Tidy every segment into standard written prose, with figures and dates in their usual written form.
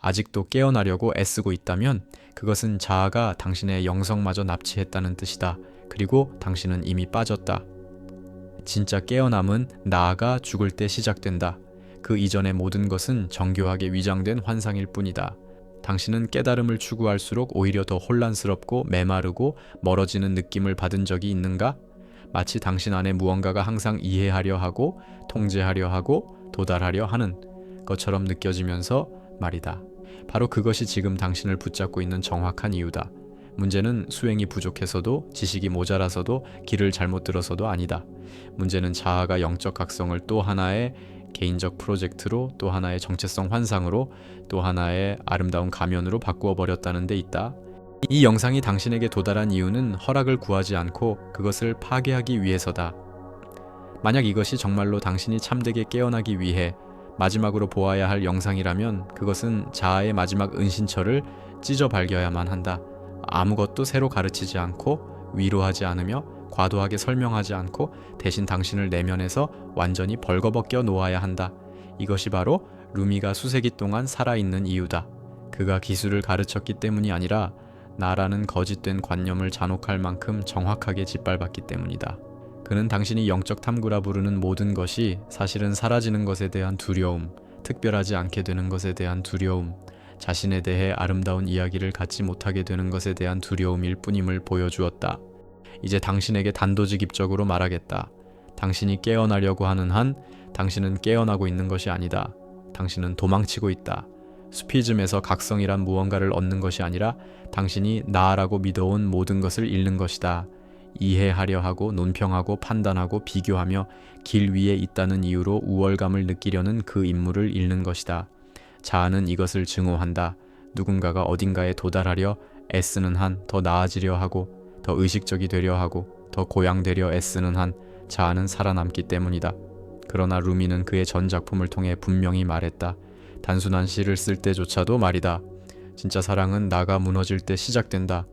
아직도 깨어나려고 애쓰고 있다면 그것은 자아가 당신의 영성마저 납치했다는 뜻이다. 그리고 당신은 이미 빠졌다. 진짜 깨어남은 나아가 죽을 때 시작된다. 그 이전의 모든 것은 정교하게 위장된 환상일 뿐이다. 당신은 깨달음을 추구할수록 오히려 더 혼란스럽고 메마르고 멀어지는 느낌을 받은 적이 있는가? 마치 당신 안에 무언가가 항상 이해하려 하고 통제하려 하고 도달하려 하는 것처럼 느껴지면서 말이다. 바로 그것이 지금 당신을 붙잡고 있는 정확한 이유다. 문제는 수행이 부족해서도 지식이 모자라서도 길을 잘못 들어서도 아니다. 문제는 자아가 영적 각성을 또 하나의 개인적 프로젝트로, 또 하나의 정체성 환상으로, 또 하나의 아름다운 가면으로 바꾸어 버렸다는 데 있다. 이 영상이 당신에게 도달한 이유는 허락을 구하지 않고 그것을 파괴하기 위해서다. 만약 이것이 정말로 당신이 참되게 깨어나기 위해 마지막으로 보아야 할 영상이라면 그것은 자아의 마지막 은신처를 찢어 발겨야만 한다. 아무것도 새로 가르치지 않고 위로하지 않으며 과도하게 설명하지 않고 대신 당신을 내면에서 완전히 벌거벗겨 놓아야 한다. 이것이 바로 루미가 수세기 동안 살아있는 이유다. 그가 기술을 가르쳤기 때문이 아니라 나라는 거짓된 관념을 잔혹할 만큼 정확하게 짓밟았기 때문이다. 그는 당신이 영적 탐구라 부르는 모든 것이 사실은 사라지는 것에 대한 두려움, 특별하지 않게 되는 것에 대한 두려움, 자신에 대해 아름다운 이야기를 갖지 못하게 되는 것에 대한 두려움일 뿐임을 보여주었다. 이제 당신에게 단도직입적으로 말하겠다. 당신이 깨어나려고 하는 한 당신은 깨어나고 있는 것이 아니다. 당신은 도망치고 있다. 수피즘에서 각성이란 무언가를 얻는 것이 아니라 당신이 나라고 믿어온 모든 것을 잃는 것이다. 이해하려 하고 논평하고 판단하고 비교하며 길 위에 있다는 이유로 우월감을 느끼려는 그 인물을 잃는 것이다. 자아는 이것을 증오한다. 누군가가 어딘가에 도달하려 애쓰는 한, 더 나아지려 하고 더 의식적이 되려 하고 더 고양되려 애쓰는 한 자아는 살아남기 때문이다. 그러나 루미는 그의 전 작품을 통해 분명히 말했다. 단순한 시를 쓸 때조차도 말이다. 진짜 사랑은 나가 무너질 때 시작된다.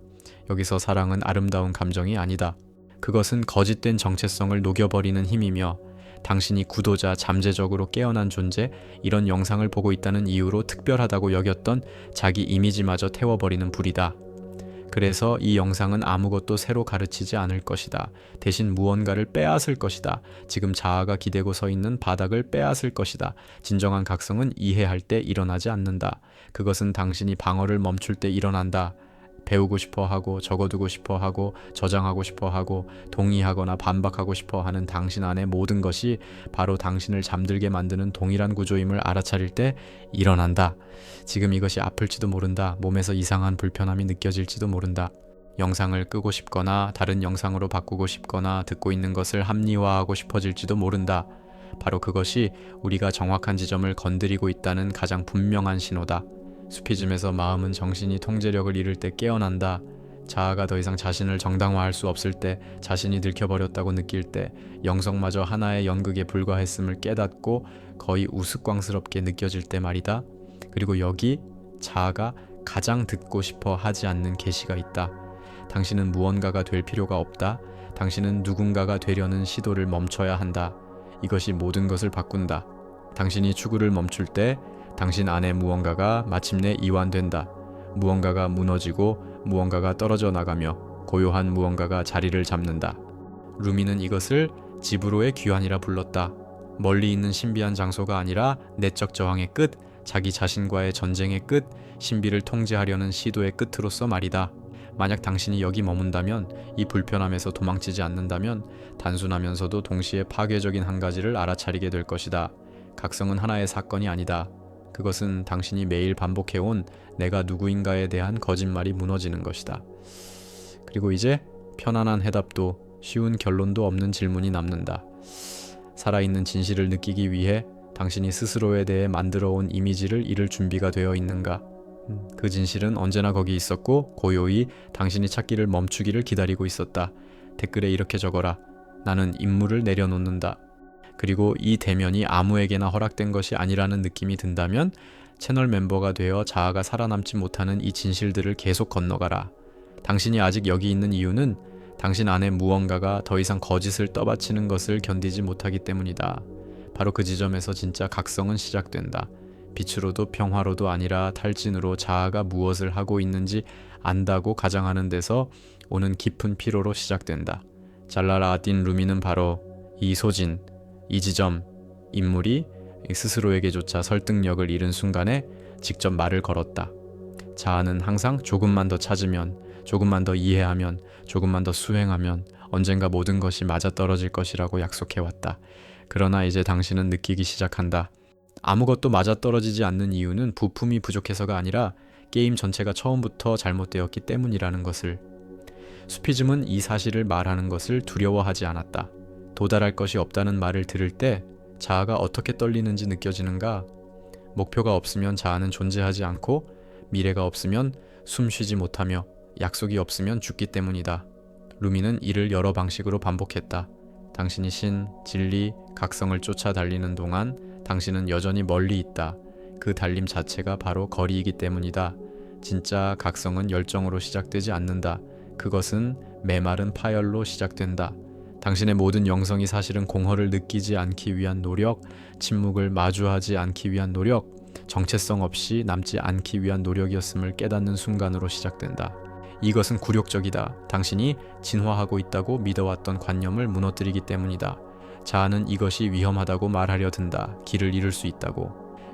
여기서 사랑은 아름다운 감정이 아니다. 그것은 거짓된 정체성을 녹여버리는 힘이며 당신이 구도자, 잠재적으로 깨어난 존재, 이런 영상을 보고 있다는 이유로 특별하다고 여겼던 자기 이미지마저 태워버리는 불이다. 그래서 이 영상은 아무것도 새로 가르치지 않을 것이다. 대신 무언가를 빼앗을 것이다. 지금 자아가 기대고 서 있는 바닥을 빼앗을 것이다. 진정한 각성은 이해할 때 일어나지 않는다. 그것은 당신이 방어를 멈출 때 일어난다. 배우고 싶어 하고 적어두고 싶어 하고 저장하고 싶어 하고 동의하거나 반박하고 싶어 하는 당신 안의 모든 것이 바로 당신을 잠들게 만드는 동일한 구조임을 알아차릴 때 일어난다. 지금 이것이 아플지도 모른다. 몸에서 이상한 불편함이 느껴질지도 모른다. 영상을 끄고 싶거나 다른 영상으로 바꾸고 싶거나 듣고 있는 것을 합리화하고 싶어질지도 모른다. 바로 그것이 우리가 정확한 지점을 건드리고 있다는 가장 분명한 신호다. 수피즘에서 마음은 정신이 통제력을 잃을 때 깨어난다. 자아가 더 이상 자신을 정당화할 수 없을 때, 자신이 들켜버렸다고 느낄 때, 영성마저 하나의 연극에 불과했음을 깨닫고 거의 우스꽝스럽게 느껴질 때 말이다. 그리고 여기 자아가 가장 듣고 싶어 하지 않는 계시가 있다. 당신은 무언가가 될 필요가 없다. 당신은 누군가가 되려는 시도를 멈춰야 한다. 이것이 모든 것을 바꾼다. 당신이 추구를 멈출 때 당신 안에 무언가가 마침내 이완된다. 무언가가 무너지고 무언가가 떨어져 나가며 고요한 무언가가 자리를 잡는다. 루미는 이것을 집으로의 귀환이라 불렀다. 멀리 있는 신비한 장소가 아니라 내적 저항의 끝, 자기 자신과의 전쟁의 끝, 신비를 통제하려는 시도의 끝으로서 말이다. 만약 당신이 여기 머문다면, 이 불편함에서 도망치지 않는다면 단순하면서도 동시에 파괴적인 한 가지를 알아차리게 될 것이다. 각성은 하나의 사건이 아니다. 그것은 당신이 매일 반복해온 내가 누구인가에 대한 거짓말이 무너지는 것이다. 그리고 이제 편안한 해답도 쉬운 결론도 없는 질문이 남는다. 살아있는 진실을 느끼기 위해 당신이 스스로에 대해 만들어온 이미지를 잃을 준비가 되어 있는가? 그 진실은 언제나 거기 있었고 고요히 당신이 찾기를 멈추기를 기다리고 있었다. 댓글에 이렇게 적어라. 나는 임무를 내려놓는다. 그리고 이 대면이 아무에게나 허락된 것이 아니라는 느낌이 든다면 채널 멤버가 되어 자아가 살아남지 못하는 이 진실들을 계속 건너가라. 당신이 아직 여기 있는 이유는 당신 안에 무언가가 더 이상 거짓을 떠받치는 것을 견디지 못하기 때문이다. 바로 그 지점에서 진짜 각성은 시작된다. 빛으로도 평화로도 아니라 탈진으로 자아가 무엇을 하고 있는지 안다고 가정하는 데서 오는 깊은 피로로 시작된다. 잘랄 아딘 루미는 바로 이 소진, 이 지점, 인물이 스스로에게조차 설득력을 잃은 순간에 직접 말을 걸었다. 자아는 항상 조금만 더 찾으면, 조금만 더 이해하면, 조금만 더 수행하면 언젠가 모든 것이 맞아떨어질 것이라고 약속해왔다. 그러나 이제 당신은 느끼기 시작한다. 아무것도 맞아떨어지지 않는 이유는 부품이 부족해서가 아니라 게임 전체가 처음부터 잘못되었기 때문이라는 것을. 수피즘은 이 사실을 말하는 것을 두려워하지 않았다. 도달할 것이 없다는 말을 들을 때 자아가 어떻게 떨리는지 느껴지는가? 목표가 없으면 자아는 존재하지 않고, 미래가 없으면 숨 쉬지 못하며, 약속이 없으면 죽기 때문이다. 루미는 이를 여러 방식으로 반복했다. 당신이 신, 진리, 각성을 쫓아 달리는 동안 당신은 여전히 멀리 있다. 그 달림 자체가 바로 거리이기 때문이다. 진짜 각성은 열정으로 시작되지 않는다. 그것은 메마른 파열로 시작된다. 당신의 모든 영성이 사실은 공허를 느끼지 않기 위한 노력, 침묵을 마주하지 않기 위한 노력, 정체성 없이 남지 않기 위한 노력이었음을 깨닫는 순간으로 시작된다. 이것은 굴욕적이다. 당신이 진화하고 있다고 믿어왔던 관념을 무너뜨리기 때문이다. 자아는 이것이 위험하다고 말하려 든다. 길을 잃을 수 있다고.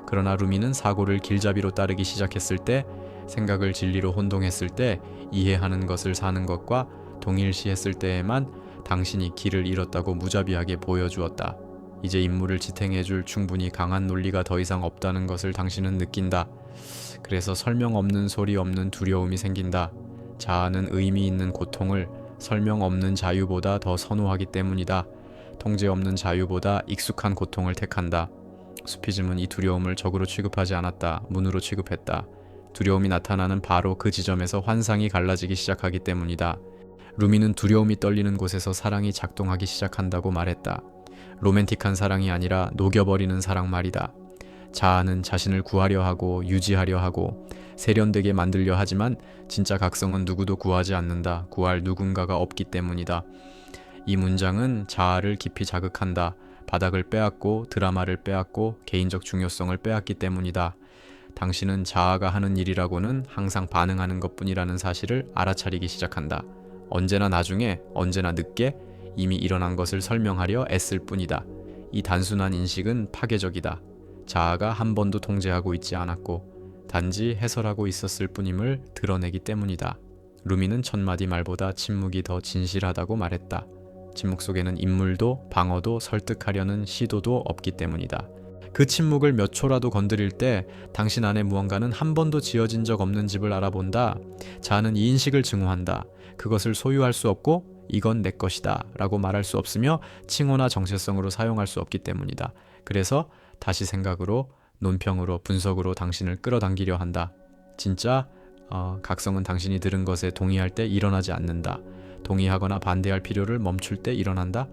그러나 루미는 사고를 길잡이로 따르기 시작했을 때, 생각을 진리로 혼동했을 때, 이해하는 것을 사는 것과 동일시했을 때에만 당신이 길을 잃었다고 무자비하게 보여주었다. 이제 임무를 지탱해줄 충분히 강한 논리가 더 이상 없다는 것을 당신은 느낀다. 그래서 설명 없는 소리 없는 두려움이 생긴다. 자아는 의미 있는 고통을 설명 없는 자유보다 더 선호하기 때문이다. 통제 없는 자유보다 익숙한 고통을 택한다. 수피즘은 이 두려움을 적으로 취급하지 않았다. 문으로 취급했다. 두려움이 나타나는 바로 그 지점에서 환상이 갈라지기 시작하기 때문이다. 루미는 두려움이 떨리는 곳에서 사랑이 작동하기 시작한다고 말했다. 로맨틱한 사랑이 아니라 녹여버리는 사랑 말이다. 자아는 자신을 구하려 하고 유지하려 하고 세련되게 만들려 하지만 진짜 각성은 누구도 구하지 않는다. 구할 누군가가 없기 때문이다. 이 문장은 자아를 깊이 자극한다. 바닥을 빼앗고 드라마를 빼앗고 개인적 중요성을 빼앗기 때문이다. 당신은 자아가 하는 일이라고는 항상 반응하는 것뿐이라는 사실을 알아차리기 시작한다. 언제나 나중에, 언제나 늦게 이미 일어난 것을 설명하려 애쓸 뿐이다. 이 단순한 인식은 파괴적이다. 자아가 한 번도 통제하고 있지 않았고 단지 해설하고 있었을 뿐임을 드러내기 때문이다. 루미는 첫마디 말보다 침묵이 더 진실하다고 말했다. 침묵 속에는 인물도 방어도 설득하려는 시도도 없기 때문이다. 그 침묵을 몇 초라도 건드릴 때 당신 안에 무언가는 한 번도 지어진 적 없는 집을 알아본다. 자아는 이 인식을 증오한다. 그것을 소유할 수 없고 이건 내 것이다 라고 말할 수 없으며 칭호나 정체성으로 사용할 수 없기 때문이다. 그래서 다시 생각으로, 논평으로, 분석으로 당신을 끌어당기려 한다. 진짜 각성은 당신이 들은 것에 동의할 때 일어나지 않는다. 동의하거나 반대할 필요를 멈출 때 일어난다.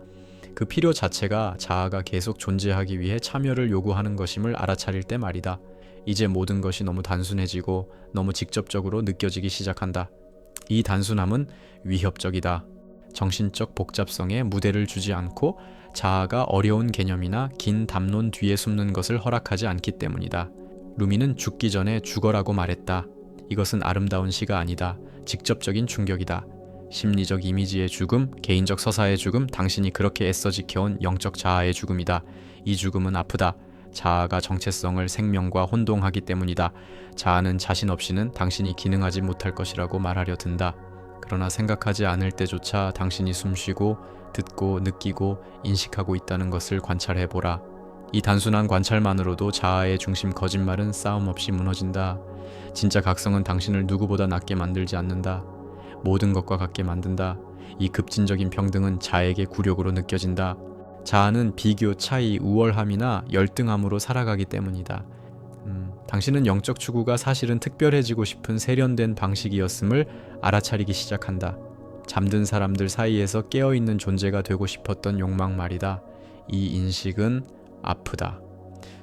그 필요 자체가 자아가 계속 존재하기 위해 참여를 요구하는 것임을 알아차릴 때 말이다. 이제 모든 것이 너무 단순해지고 너무 직접적으로 느껴지기 시작한다. 이 단순함은 위협적이다. 정신적 복잡성에 무대를 주지 않고 자아가 어려운 개념이나 긴 담론 뒤에 숨는 것을 허락하지 않기 때문이다. 루미는 죽기 전에 죽어라고 말했다. 이것은 아름다운 시가 아니다. 직접적인 충격이다. 심리적 이미지의 죽음, 개인적 서사의 죽음, 당신이 그렇게 애써 지켜온 영적 자아의 죽음이다. 이 죽음은 아프다. 자아가 정체성을 생명과 혼동하기 때문이다. 자아는 자신 없이는 당신이 기능하지 못할 것이라고 말하려 든다. 그러나 생각하지 않을 때조차 당신이 숨쉬고 듣고 느끼고 인식하고 있다는 것을 관찰해보라. 이 단순한 관찰만으로도 자아의 중심 거짓말은 싸움 없이 무너진다. 진짜 각성은 당신을 누구보다 낫게 만들지 않는다. 모든 것과 같게 만든다. 이 급진적인 평등은 자에게 굴욕으로 느껴진다. 자아는 비교, 차이, 우월함이나 열등함으로 살아가기 때문이다. 당신은 영적 추구가 사실은 특별해지고 싶은 세련된 방식이었음을 알아차리기 시작한다. 잠든 사람들 사이에서 깨어있는 존재가 되고 싶었던 욕망 말이다. 이 인식은 아프다.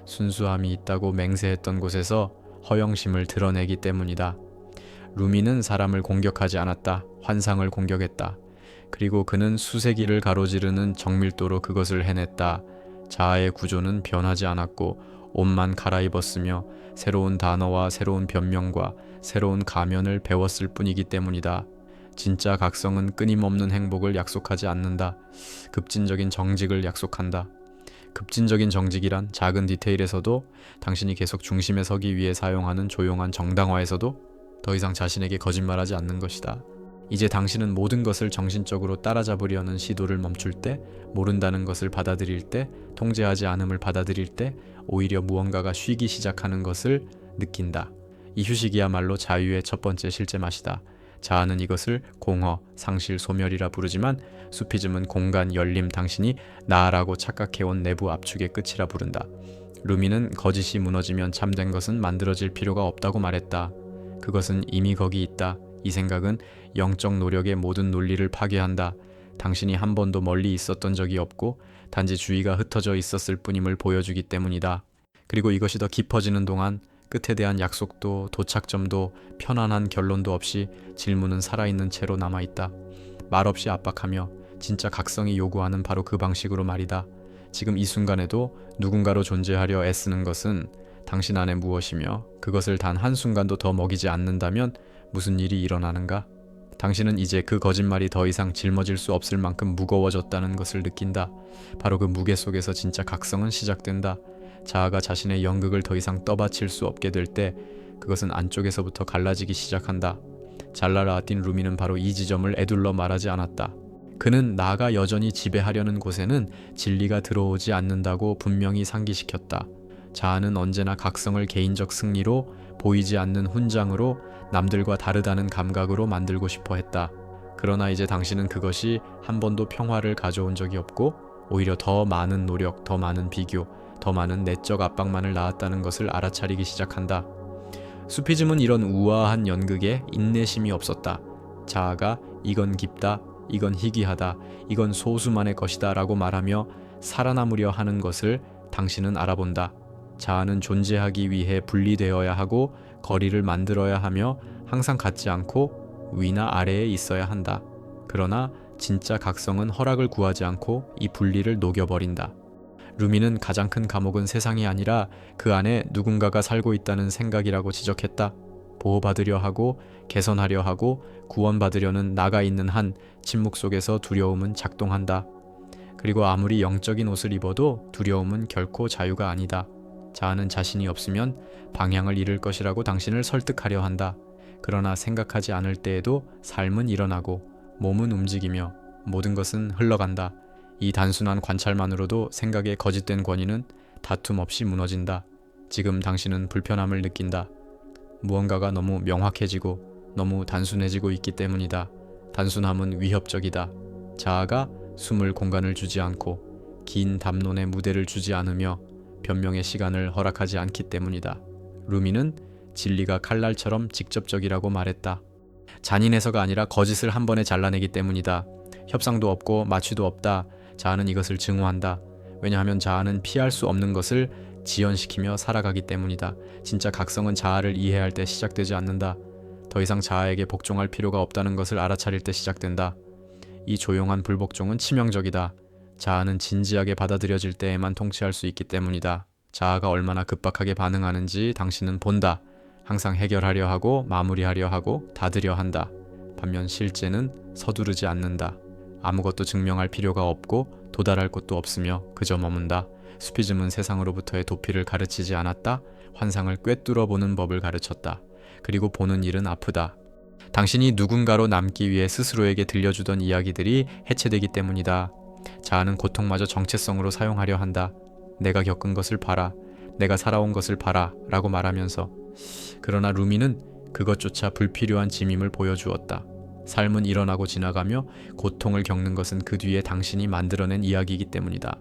순수함이 있다고 맹세했던 곳에서 허영심을 드러내기 때문이다. 루미는 사람을 공격하지 않았다. 환상을 공격했다. 그리고 그는 수세기를 가로지르는 정밀도로 그것을 해냈다. 자아의 구조는 변하지 않았고 옷만 갈아입었으며 새로운 단어와 새로운 변명과 새로운 가면을 배웠을 뿐이기 때문이다. 진짜 각성은 끊임없는 행복을 약속하지 않는다. 급진적인 정직을 약속한다. 급진적인 정직이란 작은 디테일에서도, 당신이 계속 중심에 서기 위해 사용하는 조용한 정당화에서도 더 이상 자신에게 거짓말하지 않는 것이다. 이제 당신은 모든 것을 정신적으로 따라잡으려는 시도를 멈출 때, 모른다는 것을 받아들일 때, 통제하지 않음을 받아들일 때 오히려 무언가가 쉬기 시작하는 것을 느낀다. 이 휴식이야말로 자유의 첫 번째 실제 맛이다. 자아는 이것을 공허, 상실, 소멸이라 부르지만 수피즘은 공간, 열림, 당신이 나라고 착각해온 내부 압축의 끝이라 부른다. 루미는 거짓이 무너지면 참된 것은 만들어질 필요가 없다고 말했다. 그것은 이미 거기 있다. 이 생각은 영적 노력의 모든 논리를 파괴한다. 당신이 한 번도 멀리 있었던 적이 없고 단지 주의가 흩어져 있었을 뿐임을 보여주기 때문이다. 그리고 이것이 더 깊어지는 동안 끝에 대한 약속도 도착점도 편안한 결론도 없이 질문은 살아있는 채로 남아있다. 말없이 압박하며 진짜 각성이 요구하는 바로 그 방식으로 말이다. 지금 이 순간에도 누군가로 존재하려 애쓰는 것은 당신 안에 무엇이며 그것을 단 한순간도 더 먹이지 않는다면 무슨 일이 일어나는가? 당신은 이제 그 거짓말이 더 이상 짊어질 수 없을 만큼 무거워졌다는 것을 느낀다. 바로 그 무게 속에서 진짜 각성은 시작된다. 자아가 자신의 연극을 더 이상 떠받칠 수 없게 될 때 그것은 안쪽에서부터 갈라지기 시작한다. 잘라라딘 루미는 바로 이 지점을 에둘러 말하지 않았다. 그는 나가 여전히 지배하려는 곳에는 진리가 들어오지 않는다고 분명히 상기시켰다. 자아는 언제나 각성을 개인적 승리로, 보이지 않는 훈장으로, 남들과 다르다는 감각으로 만들고 싶어 했다. 그러나 이제 당신은 그것이 한 번도 평화를 가져온 적이 없고 오히려 더 많은 노력, 더 많은 비교, 더 많은 내적 압박만을 낳았다는 것을 알아차리기 시작한다. 수피즘은 이런 우아한 연극에 인내심이 없었다. 자아가 이건 깊다, 이건 희귀하다, 이건 소수만의 것이다 라고 말하며 살아남으려 하는 것을 당신은 알아본다. 자아는 존재하기 위해 분리되어야 하고 거리를 만들어야 하며 항상 같지 않고 위나 아래에 있어야 한다. 그러나 진짜 각성은 허락을 구하지 않고 이 분리를 녹여버린다. 루미는 가장 큰 감옥은 세상이 아니라 그 안에 누군가가 살고 있다는 생각이라고 지적했다. 보호받으려 하고 개선하려 하고 구원받으려는 나가 있는 한 침묵 속에서 두려움은 작동한다. 그리고 아무리 영적인 옷을 입어도 두려움은 결코 자유가 아니다. 자아는 자신이 없으면 방향을 잃을 것이라고 당신을 설득하려 한다. 그러나 생각하지 않을 때에도 삶은 일어나고 몸은 움직이며 모든 것은 흘러간다. 이 단순한 관찰만으로도 생각의 거짓된 권위는 다툼 없이 무너진다. 지금 당신은 불편함을 느낀다. 무언가가 너무 명확해지고 너무 단순해지고 있기 때문이다. 단순함은 위협적이다. 자아가 숨을 공간을 주지 않고 긴 담론의 무대를 주지 않으며 변명의 시간을 허락하지 않기 때문이다. 루미는 진리가 칼날처럼 직접적이라고 말했다. 잔인해서가 아니라 거짓을 한 번에 잘라내기 때문이다. 협상도 없고 마취도 없다. 자아는 이것을 증오한다. 왜냐하면 자아는 피할 수 없는 것을 지연시키며 살아가기 때문이다. 진짜 각성은 자아를 이해할 때 시작되지 않는다. 더 이상 자아에게 복종할 필요가 없다는 것을 알아차릴 때 시작된다. 이 조용한 불복종은 치명적이다. 자아는 진지하게 받아들여질 때에만 통치할 수 있기 때문이다. 자아가 얼마나 급박하게 반응하는지 당신은 본다. 항상 해결하려 하고 마무리하려 하고 닫으려 한다. 반면 실제는 서두르지 않는다. 아무것도 증명할 필요가 없고 도달할 곳도 없으며 그저 머문다. 수피즘은 세상으로부터의 도피를 가르치지 않았다. 환상을 꿰뚫어 보는 법을 가르쳤다. 그리고 보는 일은 아프다. 당신이 누군가로 남기 위해 스스로에게 들려주던 이야기들이 해체되기 때문이다. 자아는 고통마저 정체성으로 사용하려 한다. 내가 겪은 것을 봐라. 내가 살아온 것을 봐라. 라고 말하면서. 그러나 루미는 그것조차 불필요한 짐임을 보여주었다. 삶은 일어나고 지나가며 고통을 겪는 것은 그 뒤에 당신이 만들어낸 이야기이기 때문이다.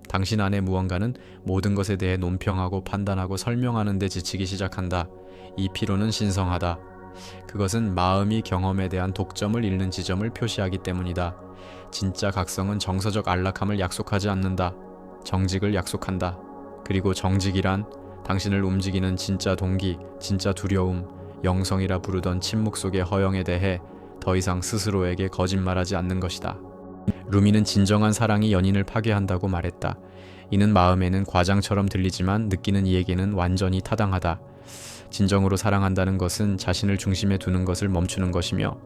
당신 안의 무언가는 모든 것에 대해 논평하고 판단하고 설명하는 데 지치기 시작한다. 이 피로는 신성하다. 그것은 마음이 경험에 대한 독점을 잃는 지점을 표시하기 때문이다. 진짜 각성은 정서적 안락함을 약속하지 않는다. 정직을 약속한다. 그리고 정직이란 당신을 움직이는 진짜 동기, 진짜 두려움, 영성이라 부르던 침묵 속의 허영에 대해 더 이상 스스로에게 거짓말하지 않는 것이다. 루미는 진정한 사랑이 연인을 파괴한다고 말했다. 이는 마음에는 과장처럼 들리지만 느끼는 이에게는 완전히 타당하다. 진정으로 사랑한다는 것은 자신을 중심에 두는 것을 멈추는 것이며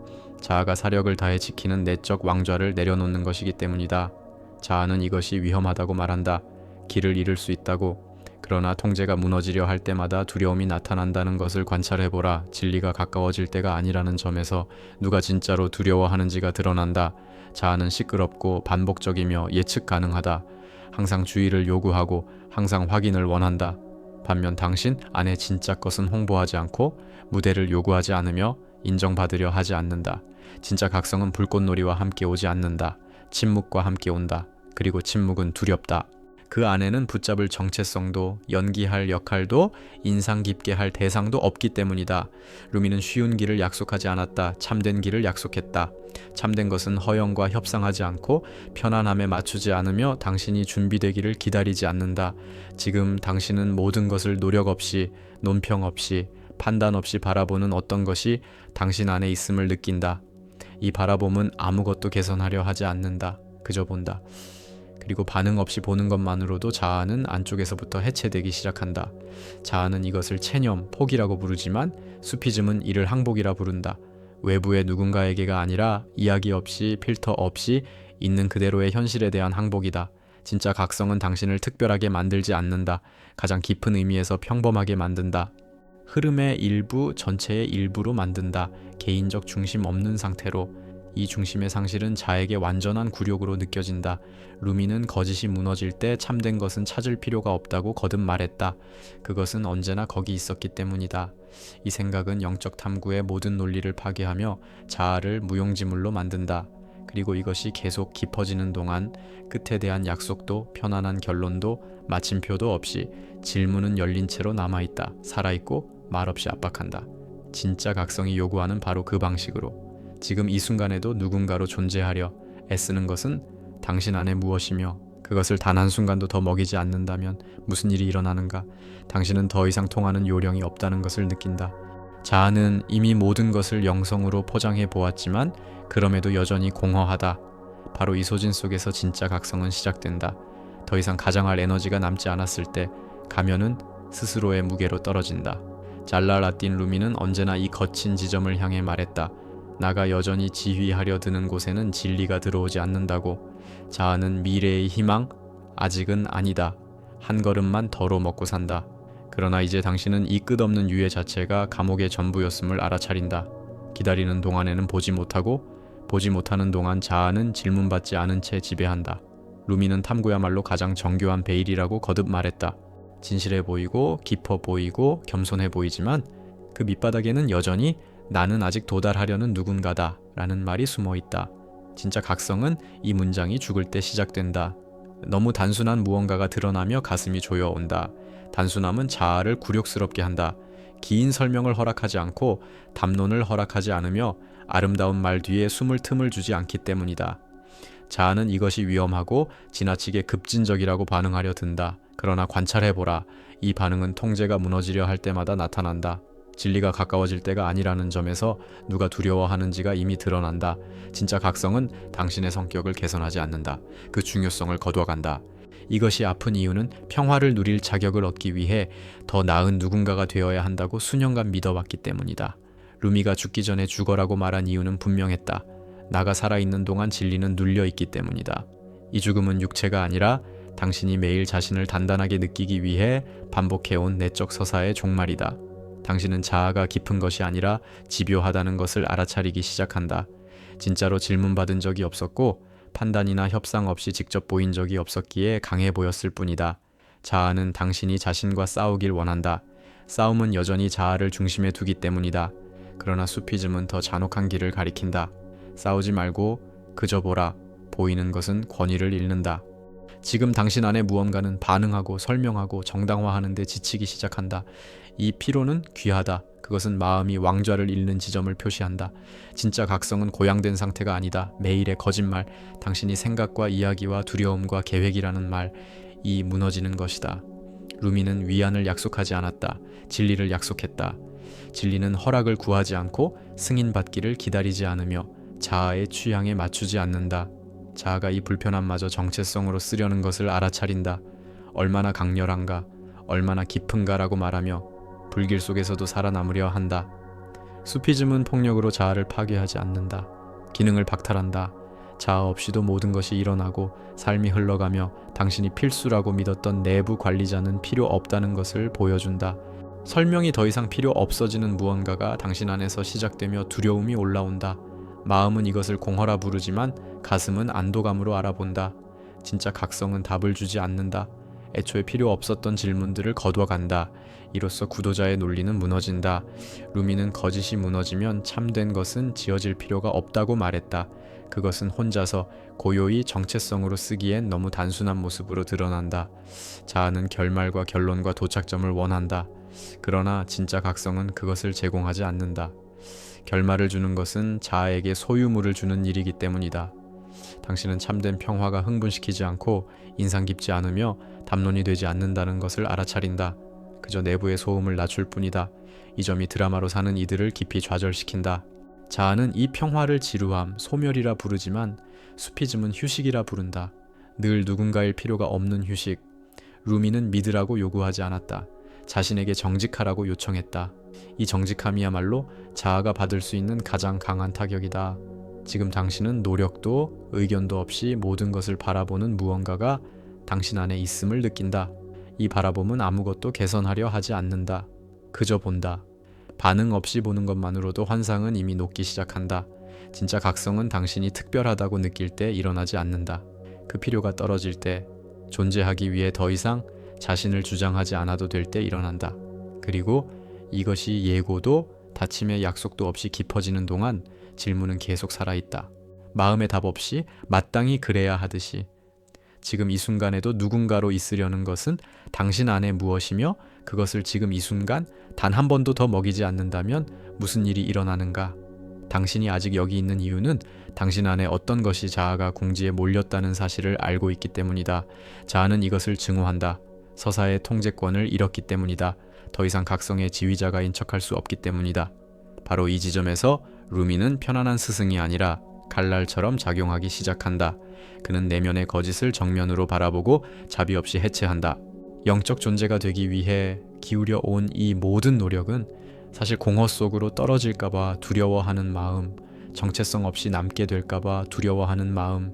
자아가 사력을 다해 지키는 내적 왕좌를 내려놓는 것이기 때문이다. 자아는 이것이 위험하다고 말한다. 길을 잃을 수 있다고. 그러나 통제가 무너지려 할 때마다 두려움이 나타난다는 것을 관찰해보라. 진리가 가까워질 때가 아니라는 점에서 누가 진짜로 두려워하는지가 드러난다. 자아는 시끄럽고 반복적이며 예측 가능하다. 항상 주의를 요구하고 항상 확인을 원한다. 반면 당신 안에 진짜 것은 홍보하지 않고 무대를 요구하지 않으며 인정받으려 하지 않는다. 진짜 각성은 불꽃놀이와 함께 오지 않는다. 침묵과 함께 온다. 그리고 침묵은 두렵다. 그 안에는 붙잡을 정체성도 연기할 역할도 인상 깊게 할 대상도 없기 때문이다. 루미는 쉬운 길을 약속하지 않았다. 참된 길을 약속했다. 참된 것은 허영과 협상하지 않고 편안함에 맞추지 않으며 당신이 준비되기를 기다리지 않는다. 지금 당신은 모든 것을 노력 없이, 논평 없이, 판단 없이 바라보는 어떤 것이 당신 안에 있음을 느낀다. 이 바라봄은 아무것도 개선하려 하지 않는다. 그저 본다. 그리고 반응 없이 보는 것만으로도 자아는 안쪽에서부터 해체되기 시작한다. 자아는 이것을 체념, 포기라고 부르지만 수피즘은 이를 항복이라 부른다. 외부의 누군가에게가 아니라 이야기 없이 필터 없이 있는 그대로의 현실에 대한 항복이다. 진짜 각성은 당신을 특별하게 만들지 않는다. 가장 깊은 의미에서 평범하게 만든다. 흐름의 일부, 전체의 일부로 만든다. 개인적 중심 없는 상태로. 이 중심의 상실은 자에게 완전한 굴욕으로 느껴진다. 루미는 거짓이 무너질 때 참된 것은 찾을 필요가 없다고 거듭 말했다. 그것은 언제나 거기 있었기 때문이다. 이 생각은 영적 탐구의 모든 논리를 파괴하며 자아를 무용지물로 만든다. 그리고 이것이 계속 깊어지는 동안 끝에 대한 약속도 편안한 결론도 마침표도 없이 질문은 열린 채로 남아있다. 살아있고 말없이 압박한다. 진짜 각성이 요구하는 바로 그 방식으로. 지금 이 순간에도 누군가로 존재하려 애쓰는 것은 당신 안에 무엇이며 그것을 단 한순간도 더 먹이지 않는다면 무슨 일이 일어나는가? 당신은 더 이상 통하는 요령이 없다는 것을 느낀다. 자아는 이미 모든 것을 영성으로 포장해 보았지만 그럼에도 여전히 공허하다. 바로 이 소진 속에서 진짜 각성은 시작된다. 더 이상 가장할 에너지가 남지 않았을 때 가면은 스스로의 무게로 떨어진다. 잘랄라딘 루미는 언제나 이 거친 지점을 향해 말했다. 나가 여전히 지휘하려 드는 곳에는 진리가 들어오지 않는다고. 자아는 미래의 희망? 아직은 아니다. 한 걸음만 더로 먹고 산다. 그러나 이제 당신은 이 끝없는 유해 자체가 감옥의 전부였음을 알아차린다. 기다리는 동안에는 보지 못하고 보지 못하는 동안 자아는 질문받지 않은 채 지배한다. 루미는 탐구야말로 가장 정교한 베일이라고 거듭 말했다. 진실해 보이고 깊어 보이고 겸손해 보이지만 그 밑바닥에는 여전히 나는 아직 도달하려는 누군가다 라는 말이 숨어 있다. 진짜 각성은 이 문장이 죽을 때 시작된다. 너무 단순한 무언가가 드러나며 가슴이 조여온다. 단순함은 자아를 굴욕스럽게 한다. 긴 설명을 허락하지 않고 담론을 허락하지 않으며 아름다운 말 뒤에 숨을 틈을 주지 않기 때문이다. 자아는 이것이 위험하고 지나치게 급진적이라고 반응하려 든다. 그러나 관찰해보라. 이 반응은 통제가 무너지려 할 때마다 나타난다. 진리가 가까워질 때가 아니라는 점에서 누가 두려워하는지가 이미 드러난다. 진짜 각성은 당신의 성격을 개선하지 않는다. 그 중요성을 거둬간다. 이것이 아픈 이유는 평화를 누릴 자격을 얻기 위해 더 나은 누군가가 되어야 한다고 수년간 믿어왔기 때문이다. 루미가 죽기 전에 죽어라고 말한 이유는 분명했다. 나가 살아있는 동안 진리는 눌려있기 때문이다. 이 죽음은 육체가 아니라 당신이 매일 자신을 단단하게 느끼기 위해 반복해온 내적 서사의 종말이다. 당신은 자아가 깊은 것이 아니라 집요하다는 것을 알아차리기 시작한다. 진짜로 질문받은 적이 없었고 판단이나 협상 없이 직접 보인 적이 없었기에 강해 보였을 뿐이다. 자아는 당신이 자신과 싸우길 원한다. 싸움은 여전히 자아를 중심에 두기 때문이다. 그러나 수피즘은 더 잔혹한 길을 가리킨다. 싸우지 말고 그저 보라. 보이는 것은 권위를 잃는다. 지금 당신 안에 무언가는 반응하고 설명하고 정당화하는 데 지치기 시작한다. 이 피로는 귀하다. 그것은 마음이 왕좌를 잃는 지점을 표시한다. 진짜 각성은 고양된 상태가 아니다. 매일의 거짓말, 당신이 생각과 이야기와 두려움과 계획이라는 말, 이 무너지는 것이다. 루미는 위안을 약속하지 않았다. 진리를 약속했다. 진리는 허락을 구하지 않고 승인받기를 기다리지 않으며 자아의 취향에 맞추지 않는다. 자아가 이 불편함마저 정체성으로 쓰려는 것을 알아차린다. 얼마나 강렬한가, 얼마나 깊은가라고 말하며 불길 속에서도 살아남으려 한다. 수피즘은 폭력으로 자아를 파괴하지 않는다. 기능을 박탈한다. 자아 없이도 모든 것이 일어나고 삶이 흘러가며 당신이 필수라고 믿었던 내부 관리자는 필요 없다는 것을 보여준다. 설명이 더 이상 필요 없어지는 무언가가 당신 안에서 시작되며 두려움이 올라온다. 마음은 이것을 공허라 부르지만 가슴은 안도감으로 알아본다. 진짜 각성은 답을 주지 않는다. 애초에 필요 없었던 질문들을 거둬간다. 이로써 구도자의 논리는 무너진다. 루미는 거짓이 무너지면 참된 것은 지어질 필요가 없다고 말했다. 그것은 혼자서 고요히 정체성으로 쓰기엔 너무 단순한 모습으로 드러난다. 자아는 결말과 결론과 도착점을 원한다. 그러나 진짜 각성은 그것을 제공하지 않는다. 결말을 주는 것은 자아에게 소유물을 주는 일이기 때문이다. 당신은 참된 평화가 흥분시키지 않고 인상 깊지 않으며 담론이 되지 않는다는 것을 알아차린다. 그저 내부의 소음을 낮출 뿐이다. 이 점이 드라마로 사는 이들을 깊이 좌절시킨다. 자아는 이 평화를 지루함, 소멸이라 부르지만 수피즘은 휴식이라 부른다. 늘 누군가일 필요가 없는 휴식. 루미는 믿으라고 요구하지 않았다. 자신에게 정직하라고 요청했다. 이 정직함이야말로 자아가 받을 수 있는 가장 강한 타격이다. 지금 당신은 노력도 의견도 없이 모든 것을 바라보는 무언가가 당신 안에 있음을 느낀다. 이 바라봄은 아무것도 개선하려 하지 않는다. 그저 본다. 반응 없이 보는 것만으로도 환상은 이미 녹기 시작한다. 진짜 각성은 당신이 특별하다고 느낄 때 일어나지 않는다. 그 필요가 떨어질 때, 존재하기 위해 더 이상 자신을 주장하지 않아도 될 때 일어난다. 그리고 이것이 예고도 다짐의 약속도 없이 깊어지는 동안 질문은 계속 살아있다. 마음의 답 없이 마땅히 그래야 하듯이. 지금 이 순간에도 누군가로 있으려는 것은 당신 안에 무엇이며 그것을 지금 이 순간 단 한 번도 더 먹이지 않는다면 무슨 일이 일어나는가? 당신이 아직 여기 있는 이유는 당신 안에 어떤 것이 자아가 궁지에 몰렸다는 사실을 알고 있기 때문이다. 자아는 이것을 증오한다. 서사의 통제권을 잃었기 때문이다. 더 이상 각성의 지휘자가 인척할 수 없기 때문이다. 바로 이 지점에서 루미는 편안한 스승이 아니라 칼날처럼 작용하기 시작한다. 그는 내면의 거짓을 정면으로 바라보고 자비 없이 해체한다. 영적 존재가 되기 위해 기울여 온 이 모든 노력은 사실 공허 속으로 떨어질까봐 두려워하는 마음, 정체성 없이 남게 될까봐 두려워하는 마음,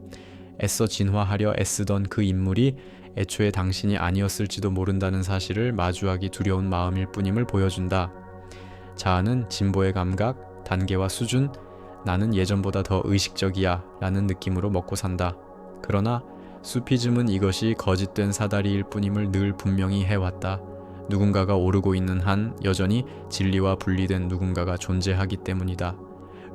애써 진화하려 애쓰던 그 인물이 애초에 당신이 아니었을지도 모른다는 사실을 마주하기 두려운 마음일 뿐임을 보여준다. 자아는 진보의 감각, 단계와 수준, 나는 예전보다 더 의식적이야 라는 느낌으로 먹고 산다. 그러나 수피즘은 이것이 거짓된 사다리일 뿐임을 늘 분명히 해왔다. 누군가가 오르고 있는 한 여전히 진리와 분리된 누군가가 존재하기 때문이다.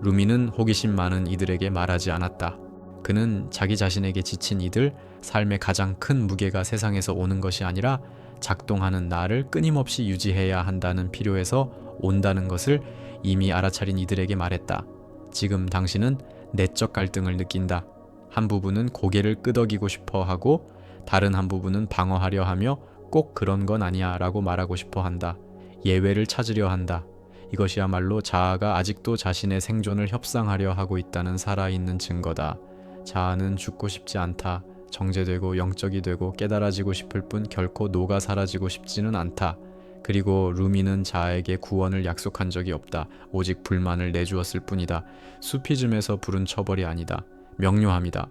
루미는 호기심 많은 이들에게 말하지 않았다. 그는 자기 자신에게 지친 이들, 삶의 가장 큰 무게가 세상에서 오는 것이 아니라 작동하는 나를 끊임없이 유지해야 한다는 필요에서 온다는 것을 이미 알아차린 이들에게 말했다. 지금 당신은 내적 갈등을 느낀다. 한 부분은 고개를 끄덕이고 싶어 하고 다른 한 부분은 방어하려 하며 꼭 그런 건 아니야 라고 말하고 싶어 한다. 예외를 찾으려 한다. 이것이야말로 자아가 아직도 자신의 생존을 협상하려 하고 있다는 살아있는 증거다. 자아는 죽고 싶지 않다. 정제되고 영적이 되고 깨달아지고 싶을 뿐 결코 녹아 사라지고 싶지는 않다. 그리고 루미는 자아에게 구원을 약속한 적이 없다. 오직 불만을 내주었을 뿐이다. 수피즘에서 부른 처벌이 아니다. 명료함이다.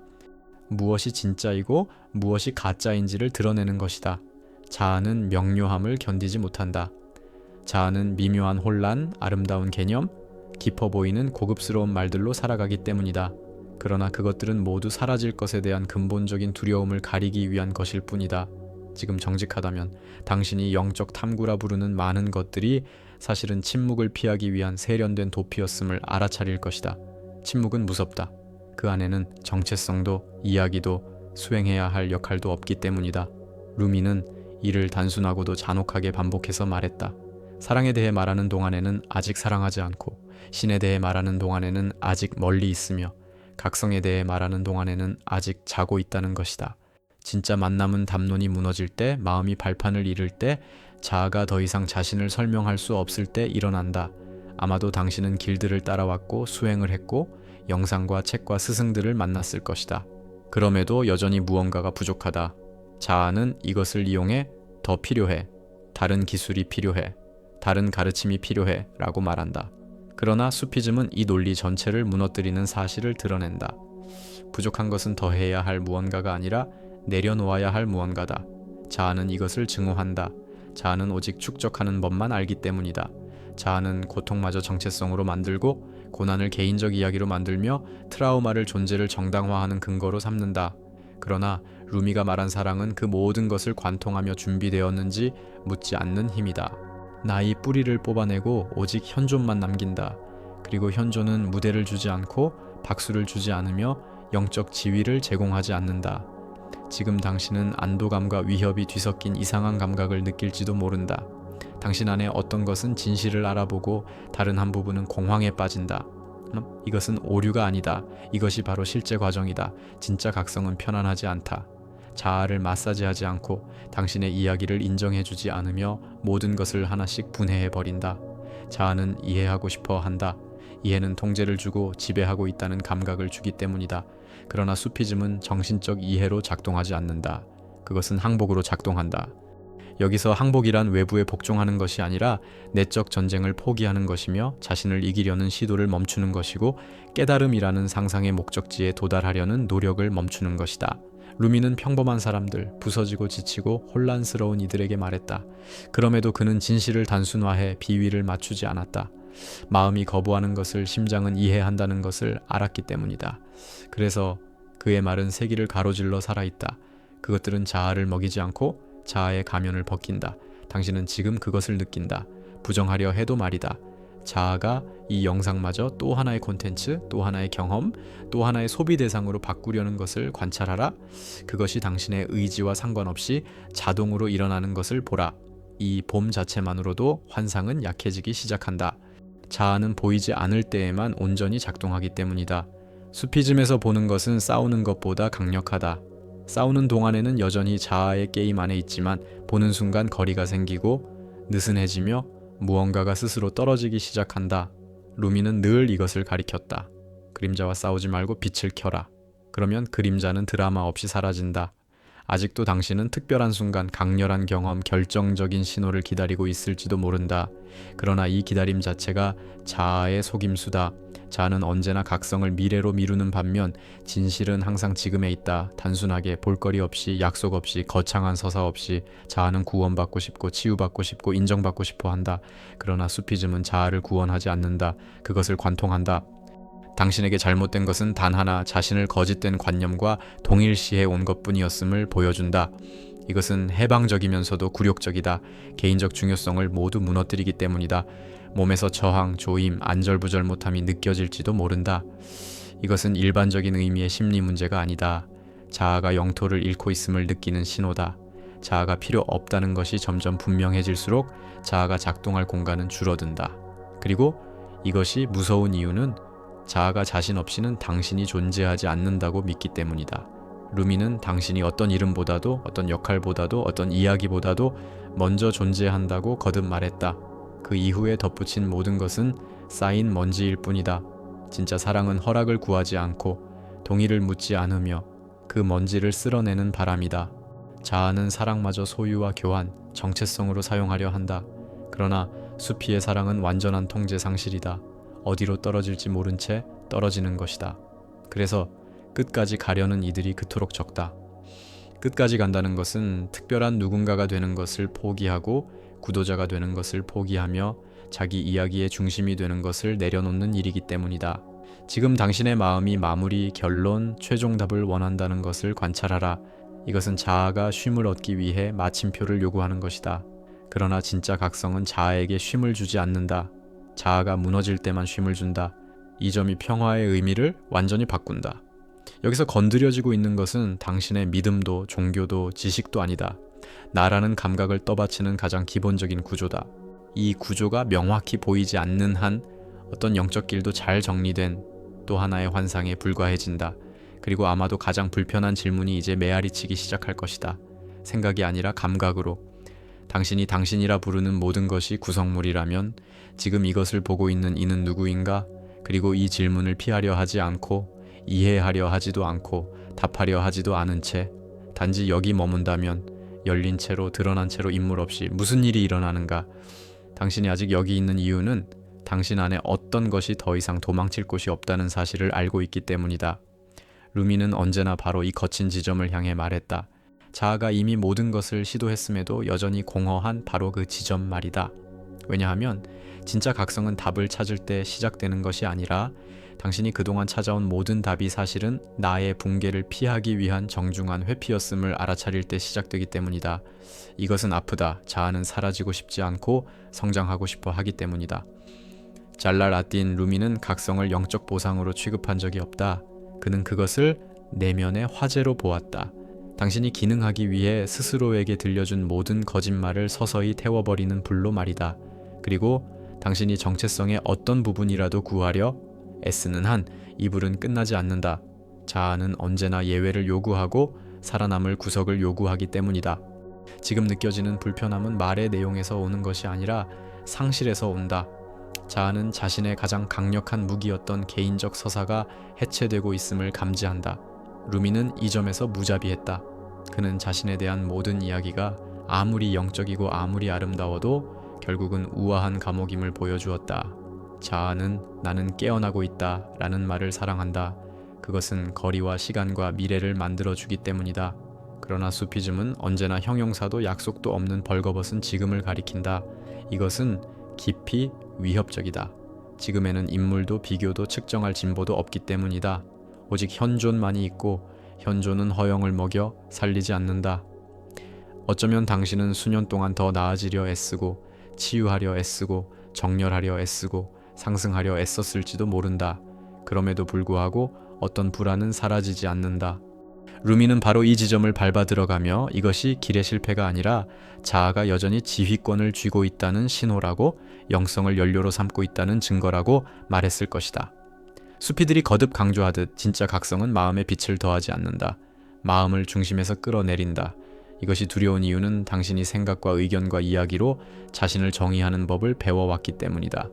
무엇이 진짜이고 무엇이 가짜인지를 드러내는 것이다. 자아는 명료함을 견디지 못한다. 자아는 미묘한 혼란, 아름다운 개념, 깊어 보이는 고급스러운 말들로 살아가기 때문이다. 그러나 그것들은 모두 사라질 것에 대한 근본적인 두려움을 가리기 위한 것일 뿐이다. 지금 정직하다면 당신이 영적 탐구라 부르는 많은 것들이 사실은 침묵을 피하기 위한 세련된 도피였음을 알아차릴 것이다. 침묵은 무섭다. 그 안에는 정체성도 이야기도 수행해야 할 역할도 없기 때문이다. 루미는 이를 단순하고도 잔혹하게 반복해서 말했다. 사랑에 대해 말하는 동안에는 아직 사랑하지 않고, 신에 대해 말하는 동안에는 아직 멀리 있으며, 각성에 대해 말하는 동안에는 아직 자고 있다는 것이다. 진짜 만남은 담론이 무너질 때, 마음이 발판을 잃을 때, 자아가 더 이상 자신을 설명할 수 없을 때 일어난다. 아마도 당신은 길들을 따라왔고 수행을 했고 영상과 책과 스승들을 만났을 것이다. 그럼에도 여전히 무언가가 부족하다. 자아는 이것을 이용해 더 필요해, 다른 기술이 필요해, 다른 가르침이 필요해 라고 말한다. 그러나 수피즘은 이 논리 전체를 무너뜨리는 사실을 드러낸다. 부족한 것은 더해야 할 무언가가 아니라 내려놓아야 할 무언가다. 자아는 이것을 증오한다. 자아는 오직 축적하는 법만 알기 때문이다. 자아는 고통마저 정체성으로 만들고 고난을 개인적 이야기로 만들며 트라우마를 존재를 정당화하는 근거로 삼는다. 그러나 루미가 말한 사랑은 그 모든 것을 관통하며 준비되었는지 묻지 않는 힘이다. 나의 뿌리를 뽑아내고 오직 현존만 남긴다. 그리고 현존은 무대를 주지 않고 박수를 주지 않으며 영적 지위를 제공하지 않는다. 지금 당신은 안도감과 위협이 뒤섞인 이상한 감각을 느낄지도 모른다. 당신 안에 어떤 것은 진실을 알아보고 다른 한 부분은 공황에 빠진다. 이것은 오류가 아니다. 이것이 바로 실제 과정이다. 진짜 각성은 편안하지 않다. 자아를 마사지하지 않고 당신의 이야기를 인정해주지 않으며 모든 것을 하나씩 분해해버린다. 자아는 이해하고 싶어 한다. 이해는 통제를 주고 지배하고 있다는 감각을 주기 때문이다. 그러나 수피즘은 정신적 이해로 작동하지 않는다. 그것은 항복으로 작동한다. 여기서 항복이란 외부에 복종하는 것이 아니라 내적 전쟁을 포기하는 것이며 자신을 이기려는 시도를 멈추는 것이고 깨달음이라는 상상의 목적지에 도달하려는 노력을 멈추는 것이다. 루미는 평범한 사람들, 부서지고 지치고 혼란스러운 이들에게 말했다. 그럼에도 그는 진실을 단순화해 비위를 맞추지 않았다. 마음이 거부하는 것을 심장은 이해한다는 것을 알았기 때문이다. 그래서 그의 말은 세기를 가로질러 살아있다. 그것들은 자아를 먹이지 않고 자아의 가면을 벗긴다. 당신은 지금 그것을 느낀다. 부정하려 해도 말이다. 자아가 이 영상마저 또 하나의 콘텐츠, 또 하나의 경험, 또 하나의 소비 대상으로 바꾸려는 것을 관찰하라. 그것이 당신의 의지와 상관없이 자동으로 일어나는 것을 보라. 이 봄 자체만으로도 환상은 약해지기 시작한다. 자아는 보이지 않을 때에만 온전히 작동하기 때문이다. 수피즘에서 보는 것은 싸우는 것보다 강력하다. 싸우는 동안에는 여전히 자아의 게임 안에 있지만 보는 순간 거리가 생기고 느슨해지며 무언가가 스스로 떨어지기 시작한다. 루미는 늘 이것을 가리켰다. 그림자와 싸우지 말고 빛을 켜라. 그러면 그림자는 드라마 없이 사라진다. 아직도 당신은 특별한 순간, 강렬한 경험, 결정적인 신호를 기다리고 있을지도 모른다. 그러나 이 기다림 자체가 자아의 속임수다. 자아는 언제나 각성을 미래로 미루는 반면 진실은 항상 지금에 있다. 단순하게 볼거리 없이, 약속 없이, 거창한 서사 없이 자아는 구원받고 싶고 치유받고 싶고 인정받고 싶어 한다. 그러나 수피즘은 자아를 구원하지 않는다. 그것을 관통한다. 당신에게 잘못된 것은 단 하나, 자신을 거짓된 관념과 동일시해 온 것뿐이었음을 보여준다. 이것은 해방적이면서도 굴욕적이다. 개인적 중요성을 모두 무너뜨리기 때문이다. 몸에서 저항, 조임, 안절부절 못함이 느껴질지도 모른다. 이것은 일반적인 의미의 심리 문제가 아니다. 자아가 영토를 잃고 있음을 느끼는 신호다. 자아가 필요 없다는 것이 점점 분명해질수록 자아가 작동할 공간은 줄어든다. 그리고 이것이 무서운 이유는 자아가 자신 없이는 당신이 존재하지 않는다고 믿기 때문이다. 루미는 당신이 어떤 이름보다도 어떤 역할보다도 어떤 이야기보다도 먼저 존재한다고 거듭 말했다. 그 이후에 덧붙인 모든 것은 쌓인 먼지일 뿐이다. 진짜 사랑은 허락을 구하지 않고 동의를 묻지 않으며 그 먼지를 쓸어내는 바람이다. 자아는 사랑마저 소유와 교환, 정체성으로 사용하려 한다. 그러나 수피의 사랑은 완전한 통제 상실이다. 어디로 떨어질지 모른 채 떨어지는 것이다. 그래서 끝까지 가려는 이들이 그토록 적다. 끝까지 간다는 것은 특별한 누군가가 되는 것을 포기하고 구도자가 되는 것을 포기하며 자기 이야기의 중심이 되는 것을 내려놓는 일이기 때문이다. 지금 당신의 마음이 마무리, 결론, 최종답을 원한다는 것을 관찰하라. 이것은 자아가 쉼을 얻기 위해 마침표를 요구하는 것이다. 그러나 진짜 각성은 자아에게 쉼을 주지 않는다. 자아가 무너질 때만 쉼을 준다. 이 점이 평화의 의미를 완전히 바꾼다. 여기서 건드려지고 있는 것은 당신의 믿음도 종교도 지식도 아니다. 나라는 감각을 떠받치는 가장 기본적인 구조다. 이 구조가 명확히 보이지 않는 한 어떤 영적 길도 잘 정리된 또 하나의 환상에 불과해진다. 그리고 아마도 가장 불편한 질문이 이제 메아리치기 시작할 것이다. 생각이 아니라 감각으로. 당신이 당신이라 부르는 모든 것이 구성물이라면 지금 이것을 보고 있는 이는 누구인가? 그리고 이 질문을 피하려 하지 않고 이해하려 하지도 않고 답하려 하지도 않은 채 단지 여기 머문다면 열린 채로 드러난 채로 인물 없이 무슨 일이 일어나는가? 당신이 아직 여기 있는 이유는 당신 안에 어떤 것이 더 이상 도망칠 곳이 없다는 사실을 알고 있기 때문이다. 루미는 언제나 바로 이 거친 지점을 향해 말했다. 자아가 이미 모든 것을 시도했음에도 여전히 공허한 바로 그 지점 말이다. 왜냐하면 진짜 각성은 답을 찾을 때 시작되는 것이 아니라 당신이 그동안 찾아온 모든 답이 사실은 나의 붕괴를 피하기 위한 정중한 회피였음을 알아차릴 때 시작되기 때문이다. 이것은 아프다. 자아는 사라지고 싶지 않고 성장하고 싶어 하기 때문이다. 잘랄 아딘 루미는 각성을 영적 보상으로 취급한 적이 없다. 그는 그것을 내면의 화제로 보았다. 당신이 기능하기 위해 스스로에게 들려준 모든 거짓말을 서서히 태워버리는 불로 말이다. 그리고 당신이 정체성의 어떤 부분이라도 구하려 애쓰는 한 이 불은 끝나지 않는다. 자아는 언제나 예외를 요구하고 살아남을 구석을 요구하기 때문이다. 지금 느껴지는 불편함은 말의 내용에서 오는 것이 아니라 상실에서 온다. 자아는 자신의 가장 강력한 무기였던 개인적 서사가 해체되고 있음을 감지한다. 루미는 이 점에서 무자비했다. 그는 자신에 대한 모든 이야기가 아무리 영적이고 아무리 아름다워도 결국은 우아한 감옥임을 보여주었다. 자아는 나는 깨어나고 있다 라는 말을 사랑한다. 그것은 거리와 시간과 미래를 만들어주기 때문이다. 그러나 수피즘은 언제나 형용사도 약속도 없는 벌거벗은 지금을 가리킨다. 이것은 깊이 위협적이다. 지금에는 인물도 비교도 측정할 진보도 없기 때문이다. 오직 현존만이 있고 현존은 허영을 먹여 살리지 않는다. 어쩌면 당신은 수년 동안 더 나아지려 애쓰고 치유하려 애쓰고 정렬하려 애쓰고 상승하려 애썼을지도 모른다. 그럼에도 불구하고 어떤 불안은 사라지지 않는다. 루미는 바로 이 지점을 밟아 들어가며 이것이 길의 실패가 아니라 자아가 여전히 지휘권을 쥐고 있다는 신호라고, 영성을 연료로 삼고 있다는 증거라고 말했을 것이다. 수피들이 거듭 강조하듯 진짜 각성은 마음에 빛을 더하지 않는다. 마음을 중심에서 끌어내린다. 이것이 두려운 이유는 당신이 생각과 의견과 이야기로 자신을 정의하는 법을 배워왔기 때문이다.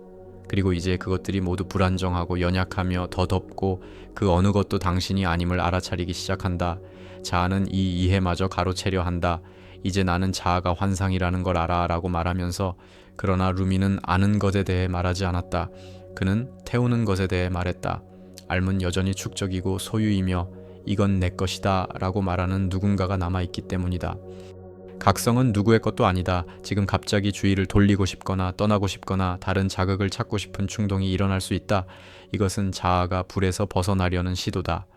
그리고 이제 그것들이 모두 불안정하고 연약하며 더덥고 그 어느 것도 당신이 아님을 알아차리기 시작한다. 자아는 이 이해마저 가로채려 한다. 이제 나는 자아가 환상이라는 걸 알아 라고 말하면서, 그러나 루미는 아는 것에 대해 말하지 않았다. 그는 태우는 것에 대해 말했다. 알면 여전히 축적이고 소유이며 이건 내 것이다 라고 말하는 누군가가 남아있기 때문이다. 각성은 누구의 것도 아니다. 지금 갑자기 주의를 돌리고 싶거나 떠나고 싶거나 다른 자극을 찾고 싶은 충동이 일어날 수 있다. 이것은 자아가 불에서 벗어나려는 시도다.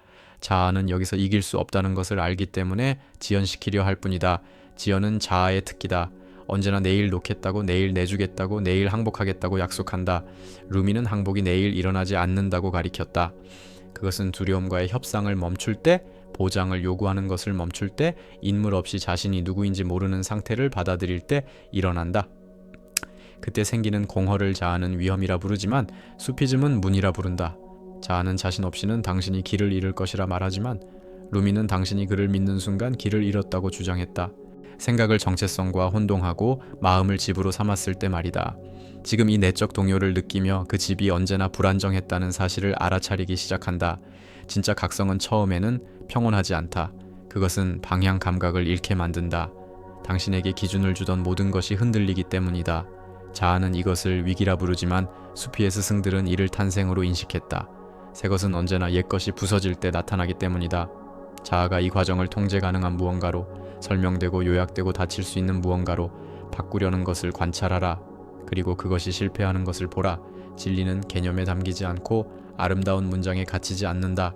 자아는 여기서 이길 수 없다는 것을 알기 때문에 지연시키려 할 뿐이다. 지연은 자아의 특기다. 언제나 내일 놓겠다고, 내일 내주겠다고, 내일 항복하겠다고 약속한다. 루미는 항복이 내일 일어나지 않는다고 가리켰다. 그것은 두려움과의 협상을 멈출 때, 보장을 요구하는 것을 멈출 때, 인물 없이 자신이 누구인지 모르는 상태를 받아들일 때 일어난다. 그때 생기는 공허를 자아는 위험이라 부르지만 수피즘은 문이라 부른다. 자아는 자신 없이는 당신이 길을 잃을 것이라 말하지만 루미는 당신이 그를 믿는 순간 길을 잃었다고 주장했다. 생각을 정체성과 혼동하고 마음을 집으로 삼았을 때 말이다. 지금 이 내적 동요를 느끼며 그 집이 언제나 불안정했다는 사실을 알아차리기 시작한다. 진짜 각성은 처음에는 평온하지 않다. 그것은 방향 감각을 잃게 만든다. 당신에게 기준을 주던 모든 것이 흔들리기 때문이다. 자아는 이것을 위기라 부르지만 수피의 스승들은 이를 탄생으로 인식했다. 새 것은 언제나 옛 것이 부서질 때 나타나기 때문이다. 자아가 이 과정을 통제 가능한 무언가로, 설명되고 요약되고 닫힐 수 있는 무언가로 바꾸려는 것을 관찰하라. 그리고 그것이 실패하는 것을 보라. 진리는 개념에 담기지 않고 아름다운 문장에 갇히지 않는다.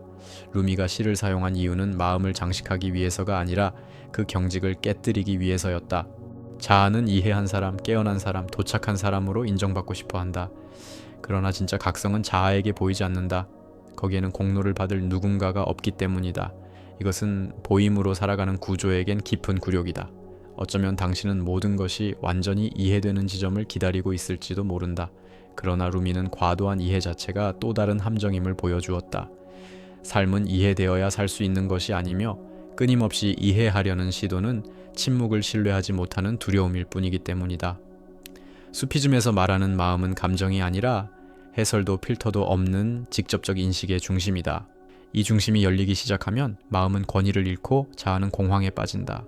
루미가 시를 사용한 이유는 마음을 장식하기 위해서가 아니라 그 경직을 깨뜨리기 위해서였다. 자아는 이해한 사람, 깨어난 사람, 도착한 사람으로 인정받고 싶어 한다. 그러나 진짜 각성은 자아에게 보이지 않는다. 거기에는 공로를 받을 누군가가 없기 때문이다. 이것은 보임으로 살아가는 구조에겐 깊은 굴욕이다. 어쩌면 당신은 모든 것이 완전히 이해되는 지점을 기다리고 있을지도 모른다. 그러나 루미는 과도한 이해 자체가 또 다른 함정임을 보여주었다. 삶은 이해되어야 살 수 있는 것이 아니며 끊임없이 이해하려는 시도는 침묵을 신뢰하지 못하는 두려움일 뿐이기 때문이다. 수피즘에서 말하는 마음은 감정이 아니라 해설도 필터도 없는 직접적 인식의 중심이다. 이 중심이 열리기 시작하면 마음은 권위를 잃고 자아는 공황에 빠진다.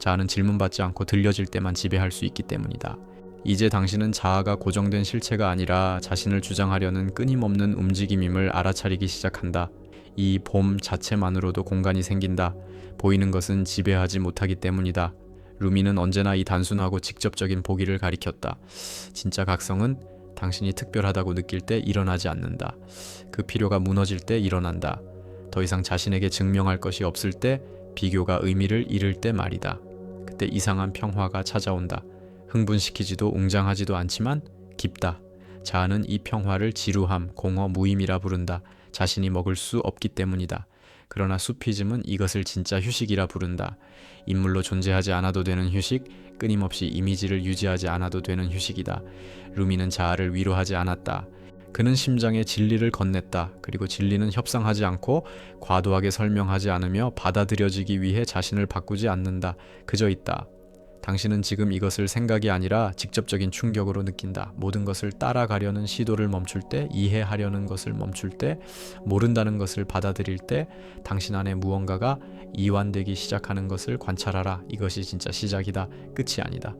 자아는 질문받지 않고 들려질 때만 지배할 수 있기 때문이다. 이제 당신은 자아가 고정된 실체가 아니라 자신을 주장하려는 끊임없는 움직임임을 알아차리기 시작한다. 이 봄 자체만으로도 공간이 생긴다. 보이는 것은 지배하지 못하기 때문이다. 루미는 언제나 이 단순하고 직접적인 보기를 가리켰다. 진짜 각성은 당신이 특별하다고 느낄 때 일어나지 않는다. 그 필요가 무너질 때 일어난다. 더 이상 자신에게 증명할 것이 없을 때, 비교가 의미를 잃을 때 말이다. 그때 이상한 평화가 찾아온다. 흥분시키지도 웅장하지도 않지만 깊다. 자아는 이 평화를 지루함, 공허, 무의미라 부른다. 자신이 먹을 수 없기 때문이다. 그러나 수피즘은 이것을 진짜 휴식이라 부른다. 인물로 존재하지 않아도 되는 휴식, 끊임없이 이미지를 유지하지 않아도 되는 휴식이다. 루미는 자아를 위로하지 않았다. 그는 심장에 진리를 건넸다. 그리고 진리는 협상하지 않고 과도하게 설명하지 않으며 받아들여지기 위해 자신을 바꾸지 않는다. 그저 있다. 당신은 지금 이것을 생각이 아니라 직접적인 충격으로 느낀다. 모든 것을 따라가려는 시도를 멈출 때, 이해하려는 것을 멈출 때, 모른다는 것을 받아들일 때, 당신 안에 무언가가 이완되기 시작하는 것을 관찰하라. 이것이 진짜 시작이다. 끝이 아니다.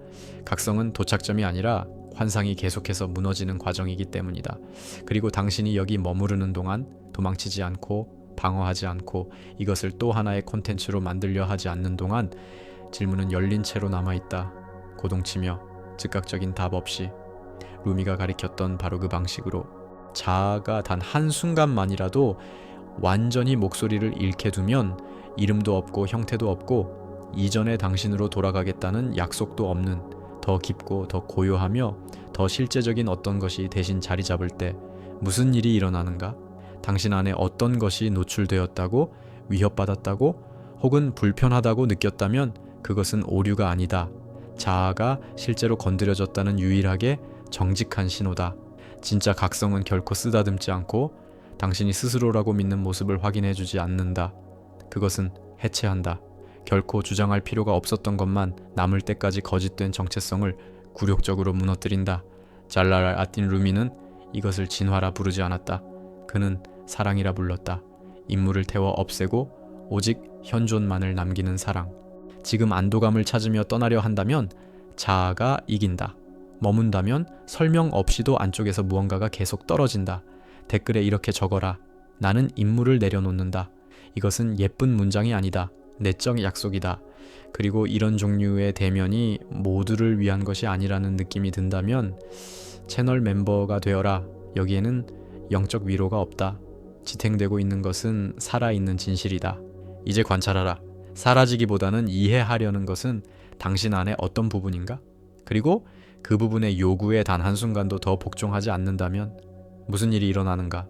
각성은 도착점이 아니라 환상이 계속해서 무너지는 과정이기 때문이다. 그리고 당신이 여기 머무르는 동안 도망치지 않고 방어하지 않고 이것을 또 하나의 콘텐츠로 만들려 하지 않는 동안 질문은 열린 채로 남아있다. 고동치며 즉각적인 답 없이. 루미가 가리켰던 바로 그 방식으로 자아가 단 한순간만이라도 완전히 목소리를 잃게 두면 이름도 없고 형태도 없고 이전의 당신으로 돌아가겠다는 약속도 없는 더 깊고 더 고요하며 더 실제적인 어떤 것이 대신 자리 잡을 때 무슨 일이 일어나는가? 당신 안에 어떤 것이 노출되었다고, 위협받았다고, 혹은 불편하다고 느꼈다면 그것은 오류가 아니다. 자아가 실제로 건드려졌다는 유일하게 정직한 신호다. 진짜 각성은 결코 쓰다듬지 않고 당신이 스스로라고 믿는 모습을 확인해주지 않는다. 그것은 해체한다. 결코 주장할 필요가 없었던 것만 남을 때까지 거짓된 정체성을 굴욕적으로 무너뜨린다. 잘랄 아틴 루미는 이것을 진화라 부르지 않았다. 그는 사랑이라 불렀다. 인물을 태워 없애고 오직 현존만을 남기는 사랑. 지금 안도감을 찾으며 떠나려 한다면 자아가 이긴다. 머문다면 설명 없이도 안쪽에서 무언가가 계속 떨어진다. 댓글에 이렇게 적어라. 나는 인물을 내려놓는다. 이것은 예쁜 문장이 아니다. 내적 약속이다. 그리고 이런 종류의 대면이 모두를 위한 것이 아니라는 느낌이 든다면 채널 멤버가 되어라. 여기에는 영적 위로가 없다. 지탱되고 있는 것은 살아있는 진실이다. 이제 관찰하라. 사라지기보다는 이해하려는 것은 당신 안에 어떤 부분인가? 그리고 그 부분의 요구에 단 한순간도 더 복종하지 않는다면 무슨 일이 일어나는가?